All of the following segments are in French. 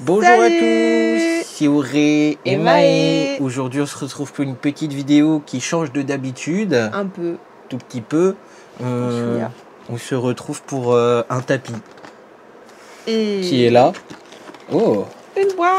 Bonjour à Salut, tous, c'est Auré et Maë. Maë. Aujourd'hui on se retrouve pour une petite vidéo qui change de d'habitude, Un peu. tout petit peu. Celui-là. On se retrouve pour un tapis Et qui est là. Oh, une boîte.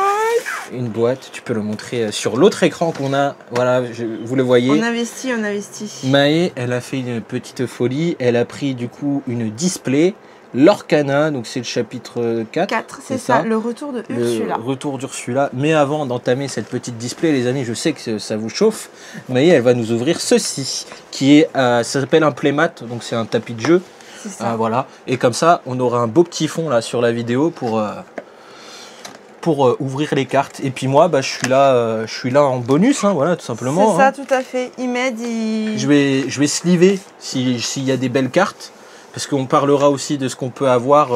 une boîte, tu peux le montrer sur l'autre écran qu'on a. Voilà, vous le voyez. On investit, on investit. Maë, elle a fait une petite folie, elle a pris du coup une display. L'Orcana, donc c'est le chapitre 4. 4, c'est ça, le retour de Ursula. Le retour d'Ursula. Mais avant d'entamer cette petite display, les amis, je sais que ça vous chauffe. Maë, elle va nous ouvrir ceci, qui est, ça s'appelle un playmat, donc c'est un tapis de jeu. C'est ça. Voilà. Et comme ça, on aura un beau petit fond là sur la vidéo pour ouvrir les cartes. Et puis moi, je suis là en bonus, hein, voilà, tout simplement. C'est ça, tout à fait. Il m'aide, Je vais sliver s'il y a des belles cartes. Parce qu'on parlera aussi de ce qu'on peut avoir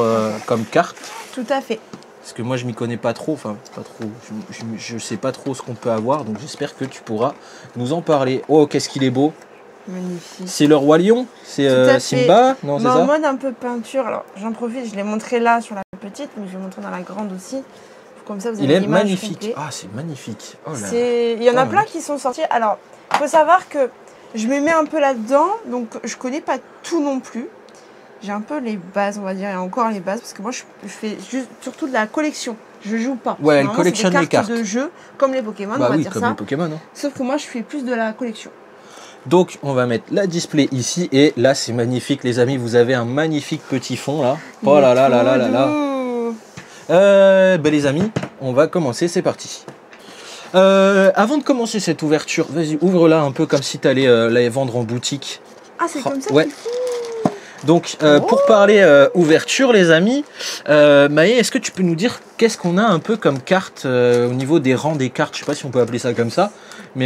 comme carte. Tout à fait. Parce que moi je m'y connais pas trop, enfin pas trop, je sais pas trop ce qu'on peut avoir, donc j'espère que tu pourras nous en parler. Oh, qu'est-ce qu'il est beau! Magnifique. C'est le Roi Lion? C'est Simba? Non, c'est en ça? mode un peu peinture. Alors j'en profite, je l'ai montré là sur la petite, mais je vais montrer dans la grande aussi. Comme ça, vous avez Il est l'image magnifique. complète. Ah, c'est magnifique. Oh là. Il y en a plein qui sont sortis. Alors, il faut savoir que je me mets un peu là-dedans, donc je connais pas tout non plus. J'ai un peu les bases, on va dire, et encore les bases, parce que moi je fais juste, surtout de la collection. Je joue pas. Ouais, elle collectionne les cartes de jeu, comme les Pokémon, bah on va oui, dire comme ça. les Pokémon. Hein. Sauf que moi je fais plus de la collection. Donc on va mettre la display ici, et là c'est magnifique les amis, vous avez un magnifique petit fond là. Oh là là là là là là. Les amis, on va commencer, c'est parti. Avant de commencer cette ouverture, vas-y, ouvre-la un peu comme si tu allais la vendre en boutique. Ah, c'est comme ça ouais. Donc, pour parler ouverture, les amis, Maë, est-ce que tu peux nous dire qu'est-ce qu'on a un peu comme carte au niveau des rangs des cartes? Je sais pas si on peut appeler ça comme ça, mais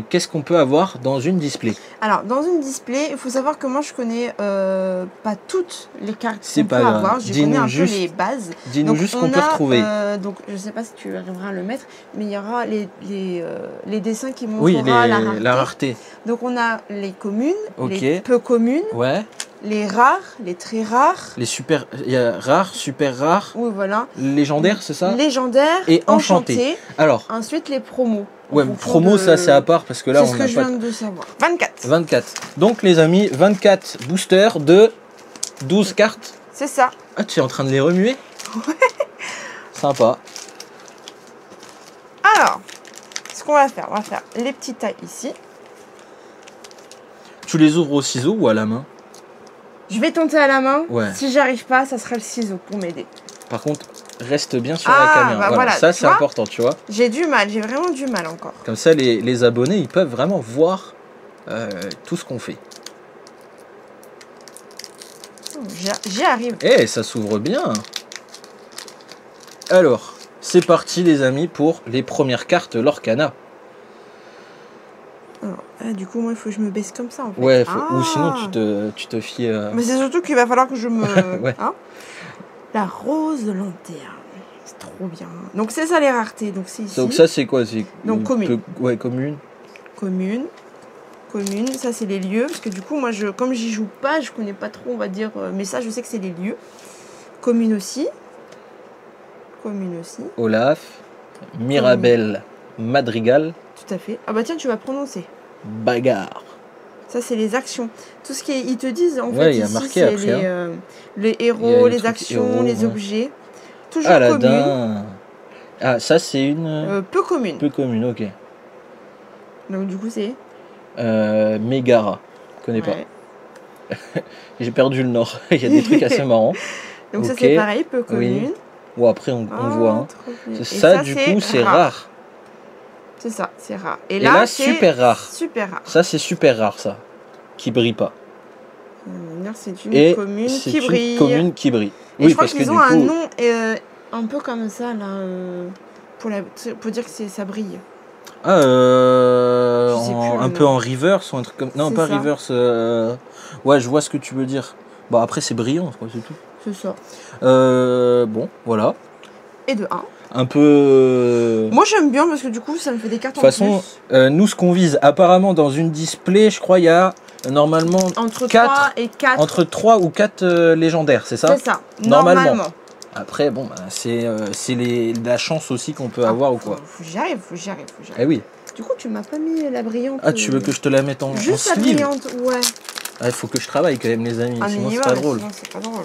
qu'est-ce qu'on peut avoir dans une display? Alors, dans une display, il faut savoir que moi, je connais pas toutes les cartes qu'on peut avoir. Je connais un peu les bases. Dis-nous juste ce qu'on peut retrouver. Donc, je sais pas si tu arriveras à le mettre, mais il y aura les dessins qui montreront la rareté. Donc, on a les communes, les peu communes. Ouais. Les rares, les très rares. Les super... Il y a rares, super rares. Oui, voilà. Légendaires, c'est ça? Légendaires et enchantés. Alors. Ensuite, les promos. Ouais, promo, ça c'est à part parce que là, on a pas... C'est ce que je viens de savoir. 24. 24. Donc, les amis, 24 boosters de 12 cartes. C'est ça. Ah, tu es en train de les remuer? Ouais. Sympa. Alors, ce qu'on va faire, on va faire les petites tailles ici. Tu les ouvres au ciseau ou à la main? Je vais tenter à la main. Ouais. Si j'arrive pas, ça sera le ciseau pour m'aider. Par contre, reste bien sur la caméra. Voilà. Ça, c'est important, tu vois. J'ai du mal, j'ai vraiment du mal encore. Comme ça, les abonnés, ils peuvent vraiment voir tout ce qu'on fait. J'y arrive. Eh, ça s'ouvre bien. Alors, c'est parti, les amis, pour les premières cartes l'Orcana. Alors, du coup, moi, il faut que je me baisse comme ça, en fait. Ouais, ou sinon, tu te fies... Mais c'est surtout qu'il va falloir que je me... ouais. Hein, la rose de lanterne. C'est trop bien. Donc, c'est ça, les raretés. Donc, c'est ici. Donc, ça, c'est quoi? Donc, commune. Ouais, commune. Commune. Commune. Ça, c'est les lieux. Parce que du coup, moi, comme j'y joue pas, je connais pas trop, on va dire... mais ça, je sais que c'est les lieux. Commune aussi. Commune aussi. Olaf. Mirabelle. Madrigal. Tout à fait. Ah bah tiens, tu vas prononcer. Bagarre. Ça, c'est les actions. Tout ce qui est... Ils te disent, en ouais, fait, il y a ici, marqué après, les héros, les actions, les objets. Toujours commune. Ah, ça, c'est une... peu commune. Peu commune, ok. Donc, du coup, c'est... Mégara. Je connais pas. J'ai perdu le nord. Il y a des trucs assez marrants. Donc, ça, c'est pareil, peu commune. Oui. Bon, après, on voit. Hein. Ça, du coup, c'est rare. C'est ça, c'est rare. Et là c'est super rare. Super rare. Ça, c'est super rare, ça. Qui brille pas. C'est une commune qui brille. Une commune qui brille. Et oui, je crois qu'ils ont un nom un peu comme ça, là, pour dire que ça brille. Ah, un peu en reverse ou un truc comme... Non, pas reverse. Ouais, je vois ce que tu veux dire. Bon, après, c'est brillant, c'est tout. C'est ça. Bon, voilà. Et de 1. Un peu... Moi j'aime bien parce que du coup ça me fait des cartes en plus. De toute façon, nous ce qu'on vise apparemment dans une display, je crois il y a normalement entre 3 et 4. Entre 3 ou 4 légendaires, c'est ça? C'est ça, normalement. Après, bon, bah, c'est la chance aussi qu'on peut avoir ou quoi. Faut que j'y arrive, Eh oui. Du coup, tu m'as pas mis la brillante. Ah, tu veux que je te la mette en Juste la sleeve? brillante, ouais. Ah, il faut que je travaille quand même, les amis, sinon c'est pas drôle. Sinon, c'est pas drôle.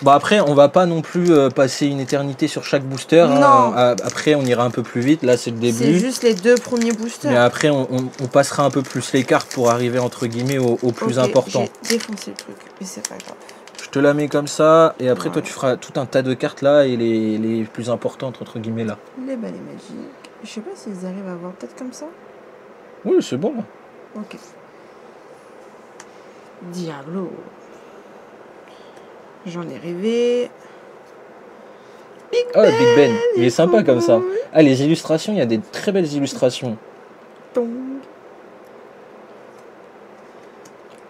Bon, après, on va pas non plus passer une éternité sur chaque booster. Non. Après, on ira un peu plus vite. Là, c'est le début. C'est juste les 2 premiers boosters. Mais après, on passera un peu plus les cartes pour arriver, entre guillemets, au plus important. J'ai défoncé le truc, mais c'est pas grave. Je te la mets comme ça, et après, toi, tu feras tout un tas de cartes là, et les plus importantes, entre guillemets, là. Les balais magiques. Je sais pas s'ils arrivent à voir peut-être comme ça. Oui, c'est bon, là. Ok. Diablo. J'en ai rêvé. Big Ben. Big Ben, il est sympa trop comme ça. beau. Ah, les illustrations, il y a des très belles illustrations. Tong.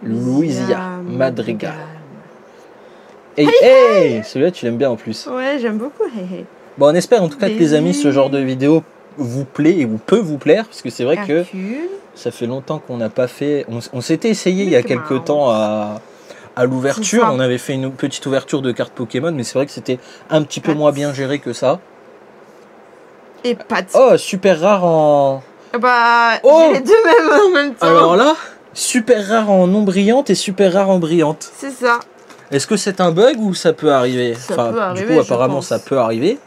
Louisia Madrigal. Hey, celui-là, tu l'aimes bien en plus. Ouais, j'aime beaucoup. Hey, hey. Bon, on espère en tout cas que les amis, ce genre de vidéo vous plaît et vous peut vous plaire, parce que c'est vrai que Hercule. ça fait longtemps qu'on n'a pas fait. On s'était essayé il y a Mickey quelques Mouse. temps à l'ouverture. C'est ça. On avait fait une petite ouverture de cartes Pokémon, mais c'est vrai que c'était un petit peu Pat. moins bien géré que ça. Et Pat. Oh, super rare en. Bah, Oh. j'ai les deux mêmes en même temps. Alors là, super rare en non brillante et super rare en brillante. C'est ça. Est-ce que c'est un bug ou ça peut arriver? Ça peut arriver, du coup, je apparemment, pense. ça peut arriver.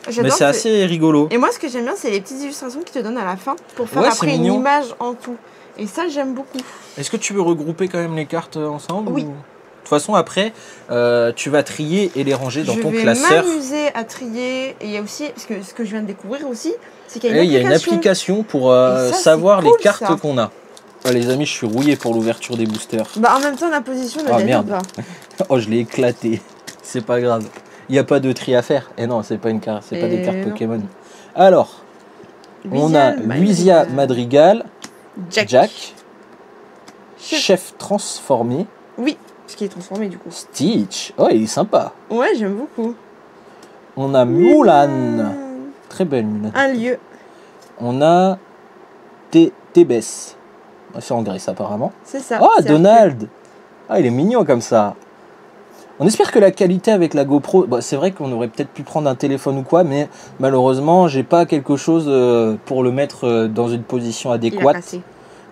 Mais J'adore c'est que- assez rigolo. Et moi, ce que j'aime bien, c'est les petites illustrations qu'ils te donnent à la fin pour faire Ouais, c'est après une mignon. image en tout. Et ça, j'aime beaucoup. Est-ce que tu veux regrouper quand même les cartes ensemble Oui. ou- De toute façon, après, tu vas trier et les ranger dans je ton vais classeur. m'amuser à trier. Et il y a aussi, parce que ce que je viens de découvrir aussi, c'est qu'il y a Et une il y a une application. application pour Et ça, savoir c'est cool, les cartes ça. qu'on a. Ah, les amis, je suis rouillé pour l'ouverture des boosters. Bah, en même temps, la position ne Ah, dérive merde. pas. Oh, je l'ai éclaté. C'est pas grave. Il n'y a pas de tri à faire. Et non, c'est pas une carte, c'est pas des Et cartes non. Pokémon. Alors, on a Louisia Madrigal, Jack, Chef transformé, Oui, parce qu'il est transformé du coup. Stitch. Oh, il est sympa. Ouais, j'aime beaucoup. On a Mulan. Très belle Mulan. Un lieu. On a Tébès. C'est en Grèce apparemment. C'est ça. Oh, c'est Donald. Ah, il est mignon comme ça. On espère que la qualité avec la GoPro... Bon, c'est vrai qu'on aurait peut-être pu prendre un téléphone ou quoi, mais malheureusement, j'ai pas quelque chose pour le mettre dans une position Il a adéquate. cassé.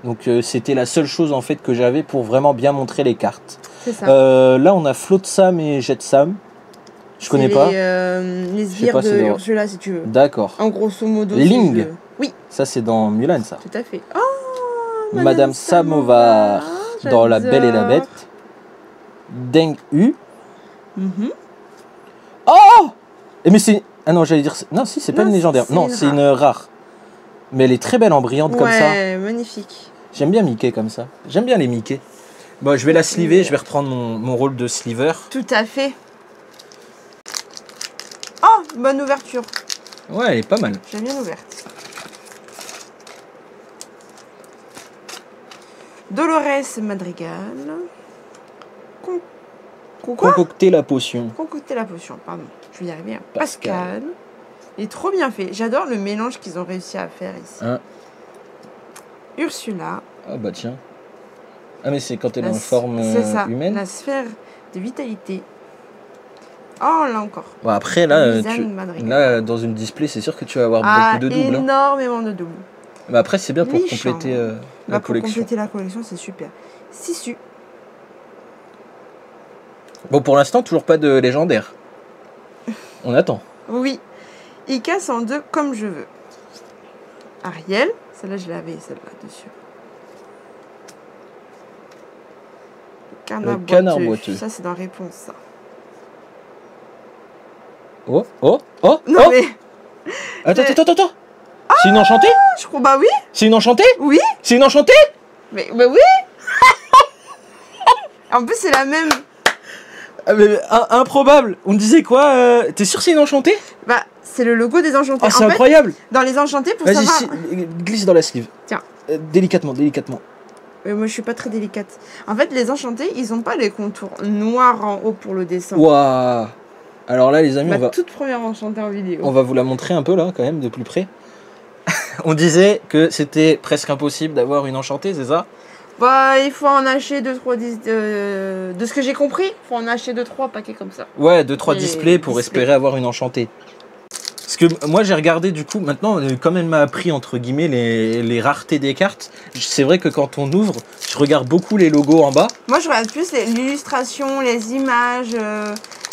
Donc c'était la seule chose en fait que j'avais pour vraiment bien montrer les cartes. C'est ça. Là, on a Flotsam et Jetsam. Je connais C'est pas. Les Je sais sbires pas, de c'est Ursula, si tu veux. D'accord. En grosso modo. Ling. c'est le- Oui, Ça, c'est dans Mulan, ça. tout à fait. Oh, Madame Samovar dans La Belle et la Bête. Deng Hu. Mhm. Oh! Mais c'est... Ah non, j'allais dire... Non, si, c'est pas Non, une légendaire. c'est Non, une c'est une rare. Mais elle est très belle en brillante comme ça. Ouais, magnifique. J'aime bien Mickey comme ça. J'aime bien les Mickey. Bon, je vais la sliver, je vais reprendre mon rôle de sliver. Tout à fait. Oh, bonne ouverture. Ouais, elle est pas mal. J'ai bien ouverte. Dolores Madrigal. Quoi Concocter la potion. Concocter la potion, pardon. Je vais y arriver. Hein. Pascal. Pascal. Il est trop bien fait. J'adore le mélange qu'ils ont réussi à faire ici. Hein. Ursula. Ah bah tiens. Ah mais c'est quand elle est en La- forme c'est ça, humaine. La sphère de vitalité. Oh, là encore. Bon, après là, Lisanne Madrigal. là, dans une display, c'est sûr que tu vas avoir Ah, beaucoup de doubles. Hein. énormément de doubles. Mais après, c'est bien pour Méchant. compléter la Bah, pour collection. compléter la collection, c'est super. Sissu. Bon, pour l'instant, toujours pas de légendaire. On attend. Oui. Il casse en deux comme je veux. Ariel. Celle-là, je l'avais, celle-là, dessus. Le canard boiteux. Ça, c'est dans réponse, ça. Oh, oh, oh, Non, oh. mais... Attends. C'est une enchantée? Je crois... Bah oui. C'est une enchantée? Oui. C'est une enchantée? Mais bah oui. En plus, c'est la même... Ah, mais, improbable. On me disait quoi? T'es sûr que c'est une enchantée? Bah, c'est le logo des enchantés. Ah, c'est en fait, incroyable. dans les enchantés, pour Vas-y, savoir... glisse dans la sleeve. Tiens. Délicatement. Moi, je suis pas très délicate. En fait, les enchantés, ils ont pas les contours noirs en haut pour le dessin. Waouh. Alors là, les amis, Ma toute première enchantée en vidéo. on va vous la montrer un peu là, quand même, de plus près. On disait que c'était presque impossible d'avoir une enchantée, c'est ça? Bah, il faut en acheter 2-3 de ce que j'ai compris, il faut en acheter 2-3 paquets comme ça. Ouais, 2-3 Et displays pour espérer avoir une enchantée. Parce que moi j'ai regardé du coup, maintenant comme elle m'a appris entre guillemets les raretés des cartes, c'est vrai que quand on ouvre, je regarde beaucoup les logos en bas. Moi je regarde plus l'illustration, les images,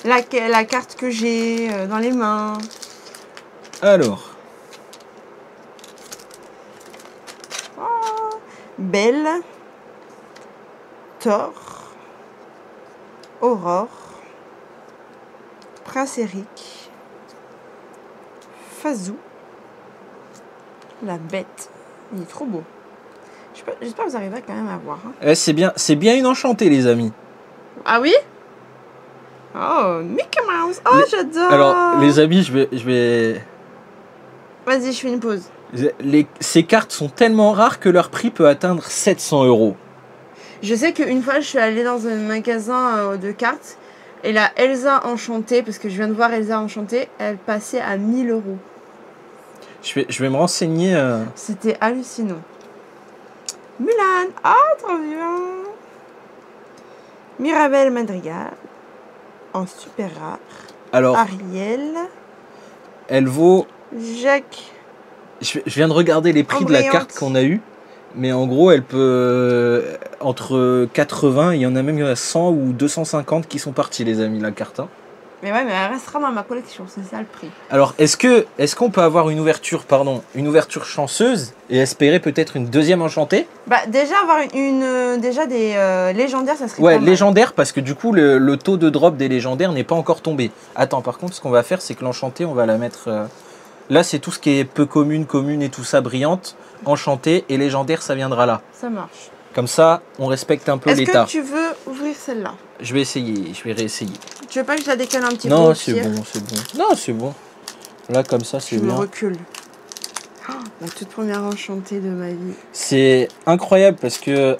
la carte que j'ai dans les mains. Alors, Belle, Thor, Aurore, Prince Eric, Fazou, la bête. Il est trop beau. J'espère que vous arrivez quand même à voir. Hein. c'est bien une enchantée les amis. Ah oui? Oh, Mickey Mouse. Oh, j'adore. Alors les amis, je vais... Vas-y, je fais une pause. Ces cartes sont tellement rares que leur prix peut atteindre 700 €. Je sais qu'une fois, je suis allée dans un magasin de cartes et la Elsa enchantée, parce que je viens de voir Elsa enchantée, elle passait à 1000 €. Je vais me renseigner. C'était hallucinant. Mulan. Ah, trop bien. Mirabelle Madrigal. En super rare. Alors, Ariel. elle vaut... Jacques. Je viens de regarder les prix de la carte qu'on a eu. Mais en gros, elle peut... entre 80, il y en a même 100 ou 250 qui sont partis, les amis, la carte. Hein. Mais ouais, mais elle restera dans ma collection, c'est ça le prix. Alors, est-ce qu'on peut avoir une ouverture chanceuse et espérer peut-être une deuxième enchantée? Bah déjà avoir déjà des légendaires, ça serait Ouais, pas mal. légendaire, parce que du coup, le taux de drop des légendaires n'est pas encore tombé. Attends, par contre, ce qu'on va faire, c'est que l'enchantée, on va la mettre... Là, c'est tout ce qui est peu commune et tout ça, brillante, enchantée, et légendaire, ça viendra là. Ça marche. Comme ça, on respecte un peu Est-ce l'état. que tu veux ouvrir celle-là? Je vais essayer, je vais réessayer. Tu veux pas que je la décale un petit peu? Non, c'est bon, c'est bon. Non, c'est bon. Là, comme ça, c'est Je me bien. recule. Oh, la toute première enchantée de ma vie. C'est incroyable parce que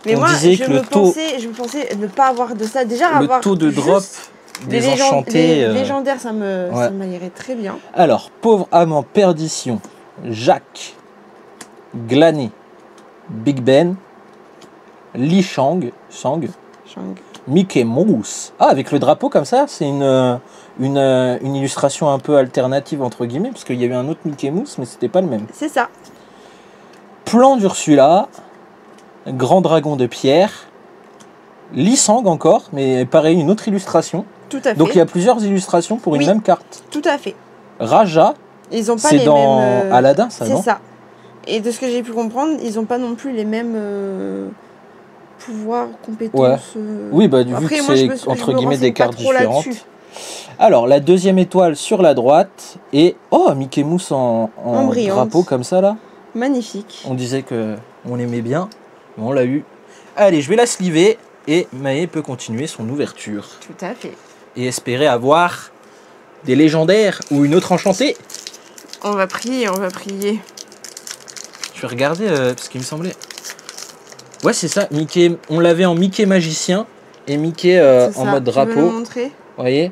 Mais on moi, disait je que me le taux, pensais ne pas avoir de ça. Déjà, avoir le taux de drop juste des enchantés. les légendaires, ça ouais. m'irait très bien. Alors, pauvre âme en perdition, Jacques, Glané, Big Ben, Li Shang, Shang. Mickey Mouse. Ah, avec le drapeau comme ça, c'est une illustration un peu alternative entre guillemets, parce qu'il y a eu un autre Mickey Mouse, mais c'était pas le même. C'est ça. Plan d'Ursula, Grand Dragon de Pierre, Li Shang encore, mais pareil, une autre illustration. Tout à fait. Donc il y a plusieurs illustrations pour une même carte. Tout à fait. Raja, ils ont pas c'est les dans mêmes, Aladdin, ça, non? C'est ça. Et de ce que j'ai pu comprendre, ils n'ont pas non plus les mêmes pouvoirs, compétences. Ouais. Oui, bah vu après, que moi, c'est entre guillemets des cartes différentes. là-dessus. Alors, la deuxième étoile sur la droite et... Oh, Mickey Mouse en drapeau comme ça, là. Magnifique. On disait que on aimait bien, mais on l'a eu. Allez, je vais la sliver et Maë peut continuer son ouverture. Tout à fait. Et espérer avoir des légendaires ou une autre enchantée. On va prier, on va prier. Je vais regarder parce qu'il me semblait... Ouais, c'est ça, Mickey. On l'avait en Mickey magicien et Mickey en mode drapeau. Tu veux le montrer ? Vous voyez ?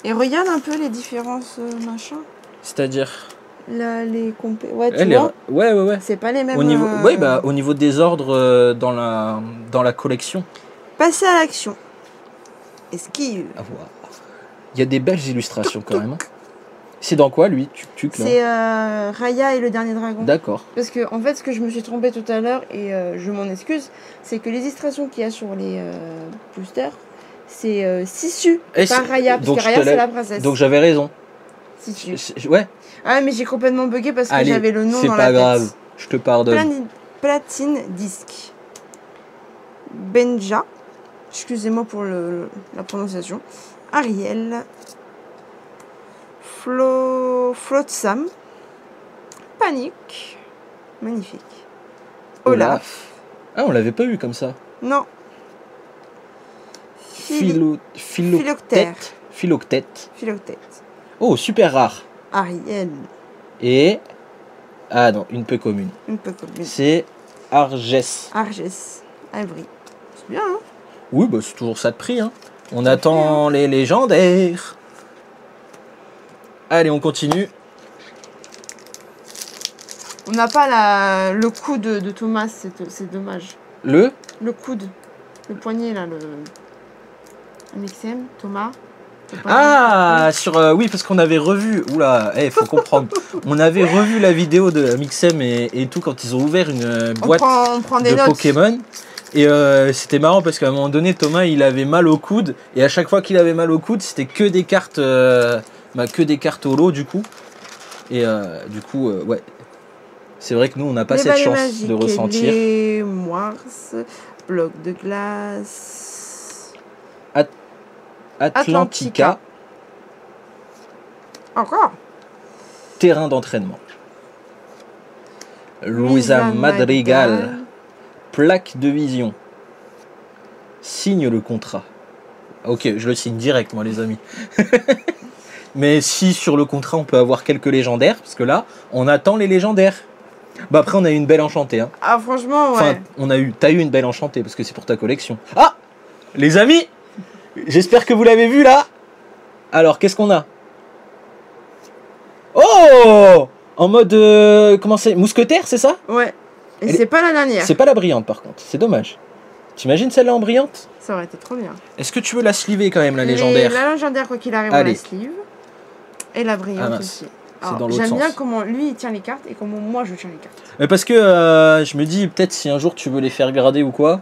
Et regarde un peu les différences machin. C'est-à-dire là, les compé... Ouais, tu ouais, vois ouais. C'est pas les mêmes... Au niveau, ouais, bah, au niveau des ordres dans la collection. Passer à l'action. Esquive. Ah, voilà. Il y a des belles illustrations quand même. C'est dans quoi, lui, Tuk là? C'est Raya et le dernier dragon. D'accord. Parce que, en fait, ce que je me suis trompée tout à l'heure, et je m'en excuse, c'est que les illustrations qu'il y a sur les boosters, c'est Sissu, pas Raya, parce que Raya, c'est la princesse. Donc j'avais raison. Sissu. Ouais. Ah, mais j'ai complètement bugué parce que allez, j'avais le nom dans la tête. C'est pas grave, je te pardonne. Platine disque. Benja, excusez-moi pour la prononciation. Ariel. Flotsam. Panique. Magnifique. Olaf. Ah, on l'avait pas eu comme ça. Non. Philoctète. Philoctète. Oh, super rare. Ariel. Et... Ah non, une peu commune. Une peu commune. C'est Argès. Argès. Avery. C'est bien, hein? Oui, bah c'est toujours ça de prix, hein. On attend les légendaires. Allez, on continue. On n'a pas le coude de Thomas, c'est dommage. Le coude. Le poignet, là, le MXM, Thomas. Ah, oui, parce qu'on avait revu. Oula, faut comprendre. On avait revu la vidéo de Mixem et tout quand ils ont ouvert une boîte on prend des de notes. Pokémon. Et c'était marrant parce qu'à un moment donné, Thomas, il avait mal au coude. Et à chaque fois qu'il avait mal au coude, c'était que des cartes, holo du coup. Et du coup, ouais. C'est vrai que nous, on n'a pas cette chance magiques, de ressentir. Les moires, bloc de glace. Atlantica. Encore. Terrain d'entraînement. Luisa Madrigal. Plaque de vision. Signe le contrat. Ok, je le signe direct, moi, les amis. Mais si sur le contrat, on peut avoir quelques légendaires, parce que là, on attend les légendaires. Bah après, on a eu une belle enchantée. Hein. Ah, franchement, ouais. Enfin, t'as eu une belle enchantée, parce que c'est pour ta collection. Ah, les amis, j'espère que vous l'avez vu, là. Alors, qu'est-ce qu'on a? Oh, en mode, comment c'est, mousquetaire, c'est ça? Ouais. Et c'est pas la dernière. C'est pas la brillante, par contre. C'est dommage. T'imagines celle-là en brillante? Ça aurait été trop bien. Est-ce que tu veux la sliver quand même, la légendaire? La légendaire, quoi qu'il arrive, on la sleeve. Et la brillante aussi. J'aime bien comment lui il tient les cartes et comment moi je tiens les cartes. Mais parce que je me dis, peut-être si un jour tu veux les faire grader ou quoi.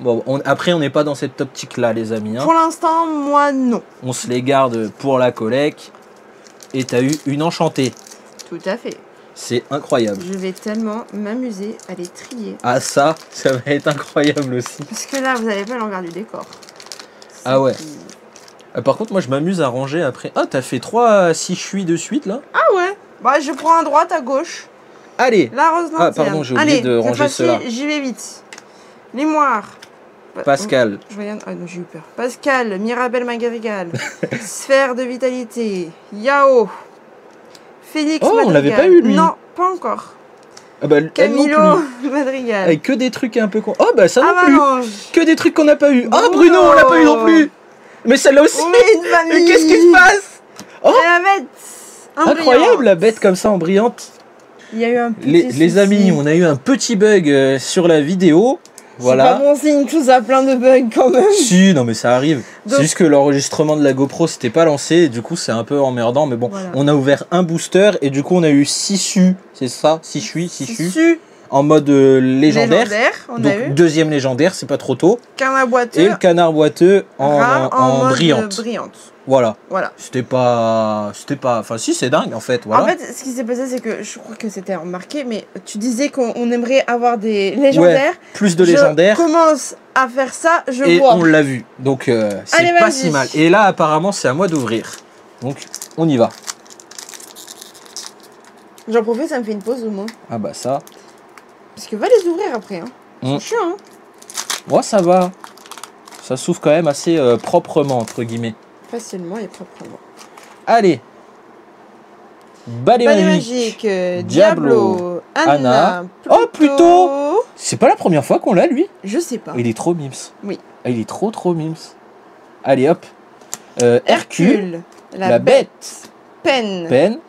Bon, après, on n'est pas dans cette optique-là, les amis. Hein. Pour l'instant, moi, non. On se les garde pour la collecte. Et t'as eu une enchantée. Tout à fait. C'est incroyable. Je vais tellement m'amuser à les trier. Ah ça va être incroyable aussi. Parce que là, vous n'avez pas l'envers du décor. Ah ouais. Par contre, moi, je m'amuse à ranger après. Ah, t'as fait 3 6 de suite, là? Ah ouais. Bah, je prends à droite, à gauche. Allez. La rose lanterne. Ah, pardon, j'ai oublié de ranger cela. J'y vais vite. Les moires. Pascal. Je regarde. Ah non, j'ai eu peur. Pascal, Mirabelle Madrigal. Sphère de vitalité. Yao. Félix Madrigal. On l'avait pas eu, lui. Non, pas encore. Ah bah, Camilo Madrigal. Avec que des trucs un peu con. Oh bah ça non Avalanche. plus. Que des trucs qu'on n'a pas eu. Oh Bruno, on l'a pas eu non plus. Mais celle-là aussi. Mais qu'est-ce qui se passe? Oh, la bête. Incroyable, la bête comme ça en brillante. Il y a eu un petit les amis, on a eu un petit bug sur la vidéo. Voilà. C'est pas bon signe, tout ça plein de bugs quand même. Si, non mais ça arrive. C'est juste que l'enregistrement de la GoPro s'était pas lancé et du coup c'est un peu emmerdant. Mais bon, voilà. On a ouvert un booster et du coup on a eu 6 su. C'est ça? 6 su. En mode légendaire. Donc deuxième légendaire, c'est pas trop tôt. Canard boiteux. Et le canard boiteux en brillante. Voilà. C'était pas. Enfin, si, c'est dingue en fait. Voilà. En fait, ce qui s'est passé, c'est que je crois que c'était remarqué, mais tu disais qu'on aimerait avoir des légendaires. Ouais, plus de légendaires. Je commence à faire ça, vois. Et on l'a vu. Donc, c'est pas si mal. Et là, apparemment, c'est à moi d'ouvrir. Donc, on y va. J'en profite, ça me fait une pause au moins. Ah bah ça. Parce que va les ouvrir après. Hein. C'est chiant. Hein. Ouais, ça va. Ça s'ouvre quand même assez proprement, entre guillemets. Facilement et proprement. Allez. Balai magique. Diablo. Anna. Oh, plutôt. C'est pas la première fois qu'on l'a, lui? Je sais pas. Il est trop mims. Oui. Il est trop mims. Allez, hop. Hercule. La bête. Pen.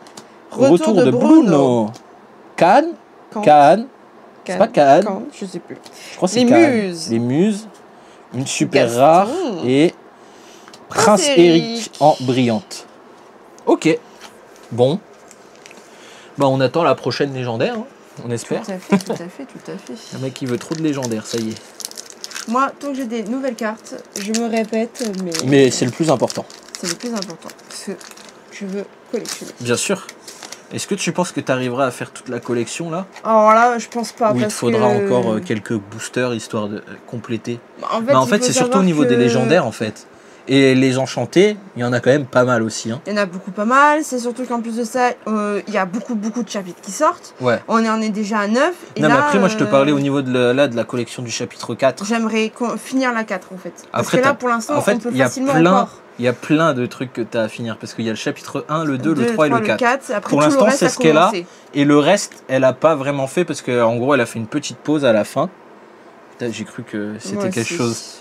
Retour de Bruno. Cannes. C'est pas Cannes. Je sais plus. Je crois que c'est Cannes. Les muses. Une super rare. Et Prince Eric en brillante. Ok. Bon. Bah on attend la prochaine légendaire, hein, on espère. Tout à fait. Un mec qui veut trop de légendaires, ça y est. Moi, tant que j'ai des nouvelles cartes, je me répète, mais c'est le plus important. C'est le plus important, parce que je veux collectionner. Bien sûr. Est-ce que tu penses que tu arriveras à faire toute la collection là? Alors là, je pense pas. Ou il te faudra encore quelques boosters histoire de compléter. En fait c'est surtout au niveau des légendaires en fait. Et les enchantés, il y en a quand même pas mal aussi. Hein. Il y en a beaucoup pas mal. C'est surtout qu'en plus de ça, il y a beaucoup de chapitres qui sortent. Ouais. On en est déjà à 9. Et non, là, mais après, moi, je te parlais au niveau de la collection du chapitre 4. J'aimerais finir la 4, en fait. Parce après, que là, pour l'instant, on peut facilement encore. Il y a plein de trucs que tu as à finir. Parce qu'il y a le chapitre 1, le 2, le 3 et le 4. Après, pour l'instant, c'est ce qu'elle a. Et le reste, elle a pas vraiment fait. Parce qu'en gros, elle a fait une petite pause à la fin. J'ai cru que c'était quelque chose.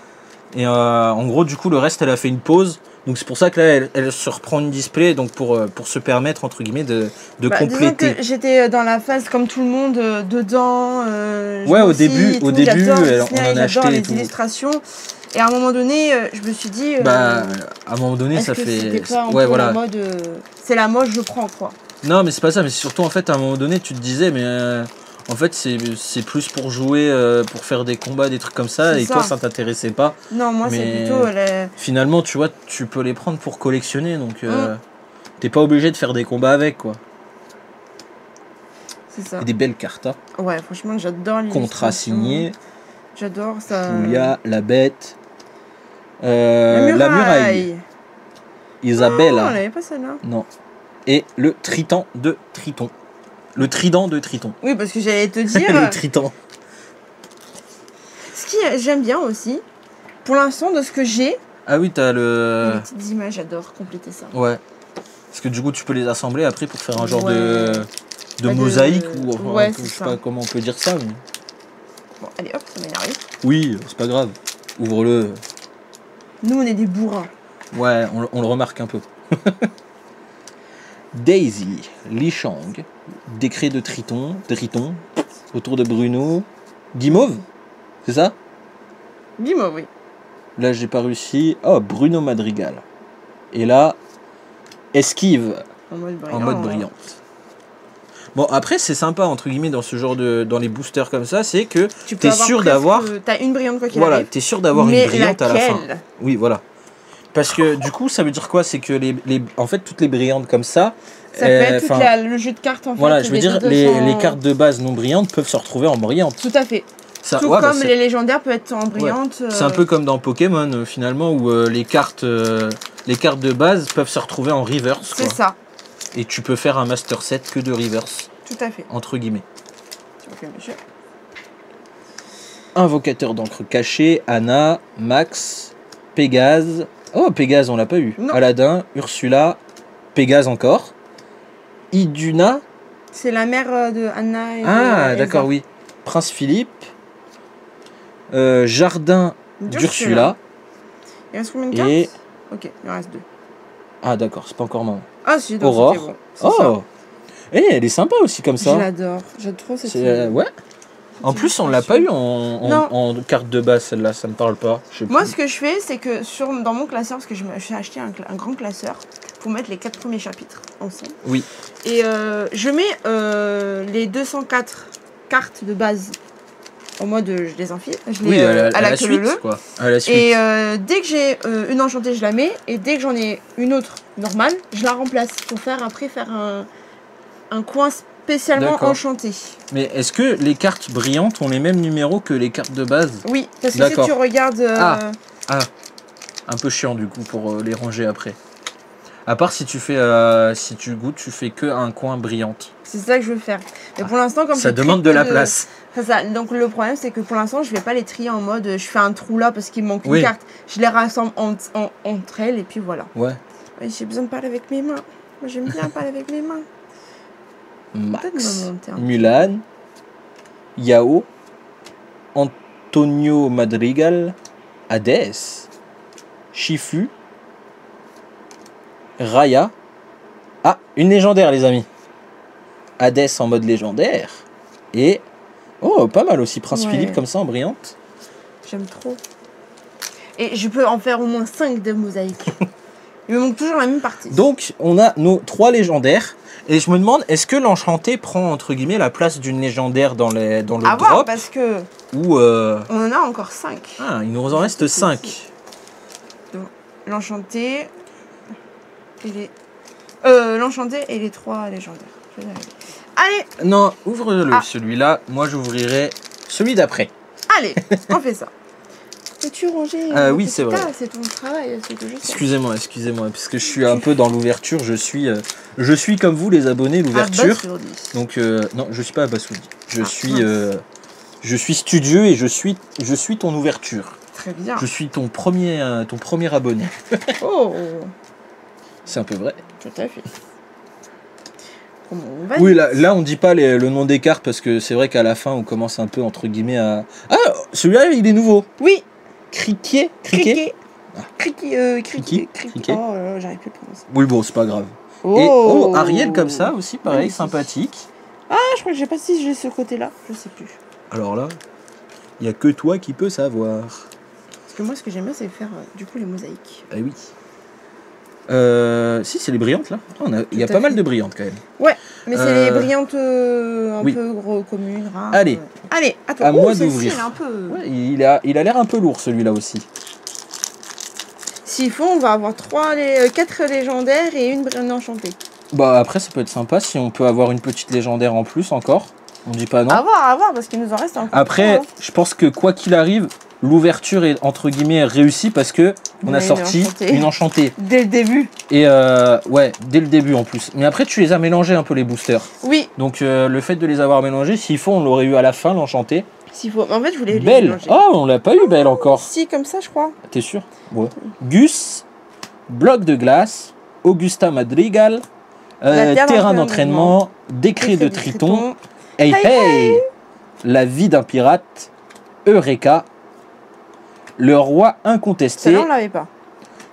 Et en gros, du coup, le reste, elle a fait une pause Donc c'est pour ça que là, elle se reprend une display donc pour se permettre, entre guillemets, de Disons compléter. que j'étais dans la phase, comme tout le monde, dedans. Ouais, au début, on en a acheté les et tout. illustrations. Et à un moment donné, je me suis dit... à un moment donné, ça fait... C'était pas un ouais, peu voilà. la mode... c'est la mode, je prends, quoi. Non, mais c'est pas ça, mais c'est surtout, en fait, à un moment donné, tu te disais, mais... en fait, c'est plus pour jouer, pour faire des combats, des trucs comme ça, et toi, ça t'intéressait pas. Non, moi, c'est plutôt... Finalement, tu vois, tu peux les prendre pour collectionner, donc t'es pas obligé de faire des combats avec, quoi. C'est ça. Et des belles cartes, hein. Ouais, franchement, j'adore les contrat signé. J'adore ça. Julia, la bête. La muraille. Isabella. Non, on l'avait pas celle-là. Non. Et le triton de Triton. Le trident de Triton. Oui, parce que j'allais te dire... le triton. Ce qui j'aime bien aussi, pour l'instant, de ce que j'ai... Ah oui, t'as le... Les petites images, j'adore compléter ça. Ouais. Parce que du coup, tu peux les assembler après pour faire un genre de mosaïque ou... Enfin, ouais, je sais pas comment on peut dire ça. Mais... Bon, allez, hop, ça m'a énervé. Oui, c'est pas grave. Ouvre-le. Nous, on est des bourrins. Ouais, on le remarque un peu. Daisy, Li Shang, décret de Triton, autour de Bruno. Guimauve, c'est ça? Guimauve, oui. Là, j'ai pas réussi. Oh, Bruno Madrigal. Et là, esquive En mode brillante. Bon, après, c'est sympa, entre guillemets, dans ce genre de... Dans les boosters comme ça, c'est que t'es sûr d'avoir... T'as une brillante quoi qu'il voilà, arrive. t'es sûr d'avoir une brillante à la fin. Oui, voilà. Parce que du coup, ça veut dire quoi? C'est que en fait, toutes les brillantes comme ça... Ça peut être le jeu de cartes, en fait. Voilà, je veux dire, les cartes de base non brillantes peuvent se retrouver en brillantes. Tout à fait. Ça, tout comme les légendaires peuvent être en brillante. C'est un peu comme dans Pokémon, finalement, où les cartes de base peuvent se retrouver en reverse. C'est ça. Et tu peux faire un master set que de reverse. Tout à fait. Entre guillemets. Ok, monsieur. Invocateur d'encre caché, Anna, Max, Pégase. Oh, Pégase, on l'a pas eu. Non. Aladdin, Ursula, Pégase encore. Iduna. C'est la mère de Anna et ah, d'accord, oui. Prince Philippe. Jardin d'Ursula. Il reste combien de cartes? Et... Ok, il en reste 2. Ah, d'accord, c'est pas encore marrant. Ah, si, donc Aurore. bon. Oh, et elle est sympa aussi comme ça. Je l'adore, j'aime trop cette ouais. En plus, on l'a pas eu en carte de base, celle-là, ça me parle pas. Moi, ce que je fais, c'est que dans mon classeur, parce que je suis acheté un grand classeur pour mettre les 4 premiers chapitres ensemble. Oui. Et je mets les 204 cartes de base en mode je les enfile. Je les, à la suite, quoi. À la suite. Et dès que j'ai une enchantée, je la mets. Et dès que j'en ai une autre normale, je la remplace pour faire un coin spécialement enchanté. Mais est-ce que les cartes brillantes ont les mêmes numéros que les cartes de base? Oui, parce que si tu regardes... un peu chiant du coup pour les ranger après. À part si tu fais, si tu goûtes, tu fais que un coin brillante. C'est ça que je veux faire. Mais pour l'instant, comme ça demande de la place. C'est ça. Donc le problème, c'est que pour l'instant, je vais pas les trier en mode je fais un trou là parce qu'il me manque une carte. Je les rassemble entre elles et puis voilà. Ouais. J'ai besoin de parler avec mes mains. Moi, j'aime bien parler avec mes mains. Max, Mulan, Yao, Antonio Madrigal, Hades, Shifu, Raya. Ah, une légendaire les amis. Hades en mode légendaire. Et, oh, pas mal aussi, Prince Philippe comme ça en brillante. J'aime trop. Et je peux en faire au moins 5 de mosaïques. Il me manque toujours la même partie. Donc, on a nos 3 légendaires. Et je me demande, est-ce que l'enchanté prend, entre guillemets, la place d'une légendaire dans le drop parce que... Ou on en a encore 5. Ah, il nous en reste 5. L'enchanté... l'enchanté et les 3 légendaires. Je vais y arriver. Allez. Non, ouvre-le, celui-là. Moi, j'ouvrirai celui d'après. Allez, on fait ça. Peux-tu ranger oui, c'est vrai. C'est ton travail, c'est que je sais. Excusez-moi, parce que je suis un peu dans l'ouverture. Je suis comme vous, les abonnés, l'ouverture. Donc, non, je suis pas abasourdi. Je suis studieux et je suis ton ouverture. Très bien. Je suis ton premier abonné. Oh. C'est un peu vrai. Tout à fait. Oui, là on dit pas le nom des cartes parce que c'est vrai qu'à la fin on commence un peu entre guillemets à... Ah, celui-là il est nouveau. Oui. Criquet. Criquet. Criquet. Oh, j'arrive plus à le prononcer. Oui, bon, c'est pas grave. Oh. Et oh, Ariel comme ça aussi, pareil, Magnifique. sympathique. Ah, je crois que j'ai pas si j'ai ce côté-là. Je sais plus. Alors là, il n'y a que toi qui peux savoir. Parce que moi, ce que j'aime bien, c'est faire du coup les mosaïques. Ah oui. Si, c'est les brillantes là. Il y a Tout à pas mal fait. de brillantes quand même. Ouais, mais c'est les brillantes un oui. peu gros communes, rares. Allez. Allez, attends. À moi celle-ci, d'ouvrir. elle est un peu... Ouais, il a l'air un peu lourd celui-là aussi. S'il faut, on va avoir 4 légendaires et une brillante enchantée. Bah après ça peut être sympa si on peut avoir une petite légendaire en plus encore. On dit pas non. À voir, parce qu'il nous en reste encore. Après, trois, hein. je pense que quoi qu'il arrive, l'ouverture est entre guillemets réussie parce que on a Oui, sorti une enchantée. Dès le début. Et ouais, dès le début en plus. Mais après tu les as mélangés un peu les boosters. Oui, Donc le fait de les avoir mélangés, s'il faut, on l'aurait eu à la fin l'enchanté. s'il faut. En fait, je voulais les Belle. mélanger. Oh, on l'a pas eu Belle encore. Si, comme ça, je crois. T'es sûr? Ouais. Gus, bloc de glace, Augusta Madrigal, terrain d'entraînement, décret de Triton, hey hey, la vie d'un pirate, Eureka, le roi incontesté, Celle-là, on l'avait pas.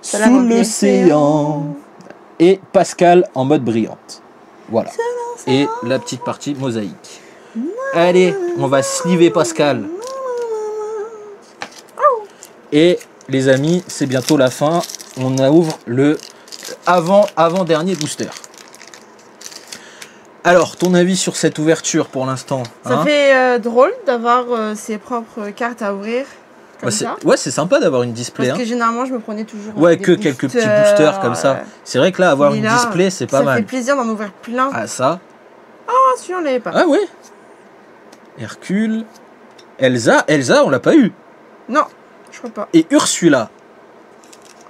Celle-là, sous on l'avait. l'océan, et Pascal en mode brillante. Voilà. Et la petite partie mosaïque. Allez, on va sliver Pascal. Et les amis, c'est bientôt la fin. On ouvre le avant-dernier booster. Alors, ton avis sur cette ouverture pour l'instant? Ça fait drôle d'avoir ses propres cartes à ouvrir. Comme ça. Ouais, c'est sympa d'avoir une display. Parce Hein. que généralement, je me prenais toujours. Ouais, des que quelques petits boosters comme ça. C'est vrai que là, avoir Mais une là, display, c'est pas Ça mal. fait plaisir d'en ouvrir plein. Ah, ça. Ah, celui-là, on l'avait pas. Ah, ouais. Hercule. Elsa, on l'a pas eu. Non, je crois pas. Et Ursula,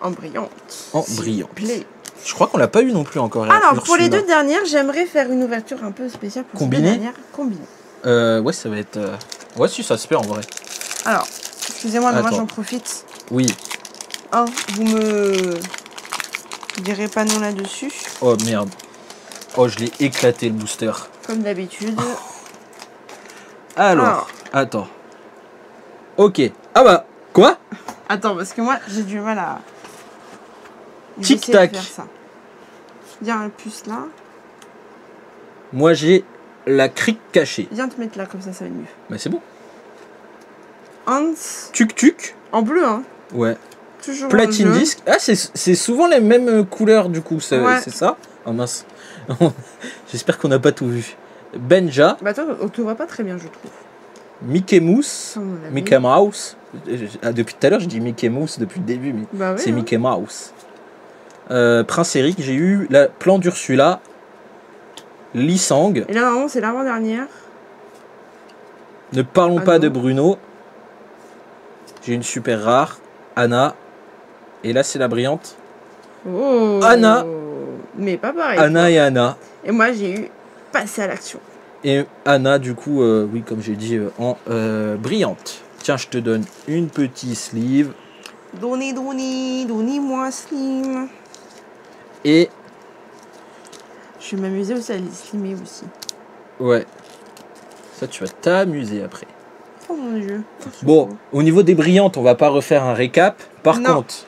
En brillante. en S'il brillante. vous plaît. Je crois qu'on l'a pas eu non plus encore. Alors, Ursula. pour les deux dernières, j'aimerais faire une ouverture un peu spéciale pour Combinée ces deux dernières. Combinée. Ouais, ça va être. Ouais, si, ça se fait en vrai. Alors, excusez-moi, mais moi Attends. j'en profite. Oui. Vous me direz pas non là-dessus, Oh merde. Oh, je l'ai éclaté le booster. comme d'habitude. Alors, attends. Ok. Ah bah, quoi? Attends, parce que moi j'ai du mal à. Tic J'essaie de tac. faire ça. Viens un puce là. Moi, j'ai la crique cachée. Viens te mettre là, comme ça va être mieux. Bah, c'est bon. Hans, Tuc. en bleu, hein. Ouais. Toujours Platine en bleu. disque. Ah, c'est souvent les mêmes couleurs du coup, c'est Ouais. ça? Oh mince. J'espère qu'on n'a pas tout vu. Benja, Bah toi, on te voit pas très bien, je trouve. Mickey Mouse, Ça, on l'a Mickey vu. Mouse. Ah, depuis tout à l'heure, je dis Mickey Mouse depuis le début, mais Bah oui, c'est hein. Mickey Mouse. Prince Eric, j'ai eu la plan d'Ursula, Lisang. Et là, normalement, c'est l'avant-dernière. Ne parlons Ah pas non. de Bruno. J'ai une super rare, Anna. Et là, c'est la brillante. Oh. Anna. Mais pas pareil. Anna et Anna. Et moi, j'ai eu passer à l'action. Et Anna, du coup, oui, comme j'ai dit, en brillante. Tiens, je te donne une petite sleeve. Donnez-moi slim. Et, Je vais m'amuser aussi à les slimer aussi. ouais, ça, tu vas t'amuser après. Oh mon dieu. Bon, au niveau des brillantes, on va pas refaire un récap. Par Non. contre,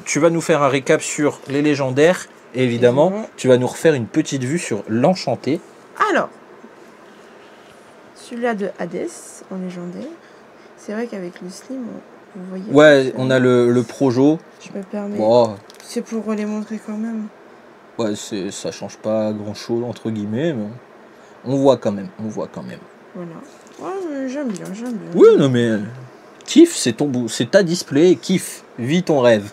tu vas nous faire un récap sur les légendaires. Et évidemment, Évidemment. tu vas nous refaire une petite vue sur l'enchanté. Alors, celui-là de Hades en légendaire. C'est vrai qu'avec le slim, vous voyez. Ouais, pas, on a le Projo. Je me permets. Bon, C'est pour les montrer quand même. ouais, ça change pas grand chose entre guillemets, mais on voit quand même. Voilà. Ouais, mais j'aime bien. Oui, non mais kiffe, c'est ta display, kiffe, vis ton rêve.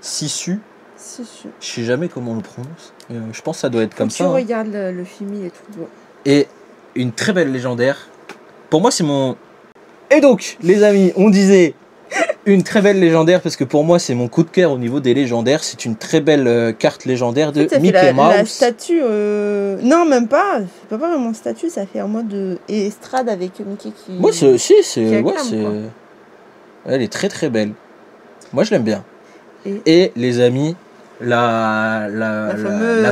Sissu, C'est sûr. je sais jamais comment on le prononce. Je pense que ça doit être comme Quand ça. tu Hein. regardes le film, il est tout beau. Et une très belle légendaire. Pour moi, c'est mon. Et donc, les amis, on disait une très belle légendaire parce que pour moi, c'est mon coup de cœur au niveau des légendaires. C'est une très belle carte légendaire de Ça fait Mickey Mouse. la statue. Non, même pas. C'est pas vraiment statue. Ça fait en mode estrade avec Mickey qui. Moi, c'est qui ouais, acclame, quoi. elle est très très belle. Moi, je l'aime bien. Et- Et les amis, la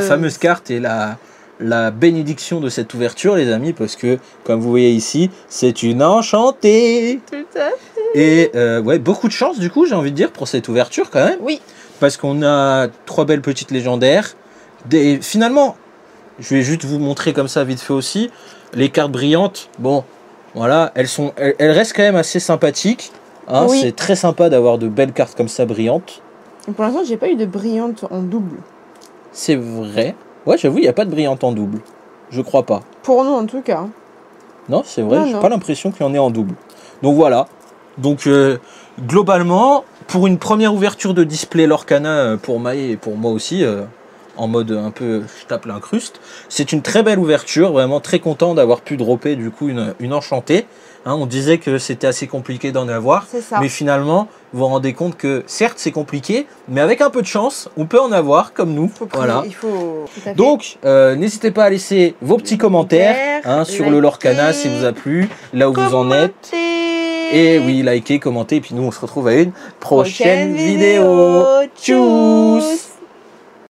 fameuse carte et la bénédiction de cette ouverture, les amis, parce que comme vous voyez ici, c'est une enchantée. Tout à fait. Et ouais, beaucoup de chance du coup, j'ai envie de dire, pour cette ouverture quand même. Oui. Parce qu'on a 3 belles petites légendaires. Finalement, je vais juste vous montrer comme ça vite fait aussi. Les cartes brillantes, bon, voilà, elles restent quand même assez sympathiques. Hein, Oui. C'est très sympa d'avoir de belles cartes comme ça brillantes. Et pour l'instant, j'ai pas eu de brillante en double. C'est vrai. Ouais, j'avoue, il n'y a pas de brillante en double. Je crois pas. Pour nous, en tout cas. Non, c'est vrai, Non, j'ai non. pas l'impression qu'il y en ait en double. Donc voilà. Donc globalement, pour une première ouverture de display Lorcana pour Maë et pour moi aussi, en mode un peu je tape l'incruste, c'est une très belle ouverture, vraiment très content d'avoir pu dropper du coup une enchantée. Hein, on disait que c'était assez compliqué d'en avoir, C'est ça. mais finalement, vous vous rendez compte que certes c'est compliqué, mais avec un peu de chance, on peut en avoir comme nous. Voilà. Il faut... tout à fait. Donc, n'hésitez pas à laisser vos petits commentaires hein, sur le Lorcana si vous a plu, là où vous en êtes. Et oui, likez, commentez, et puis nous on se retrouve à une prochaine vidéo. Tchuss!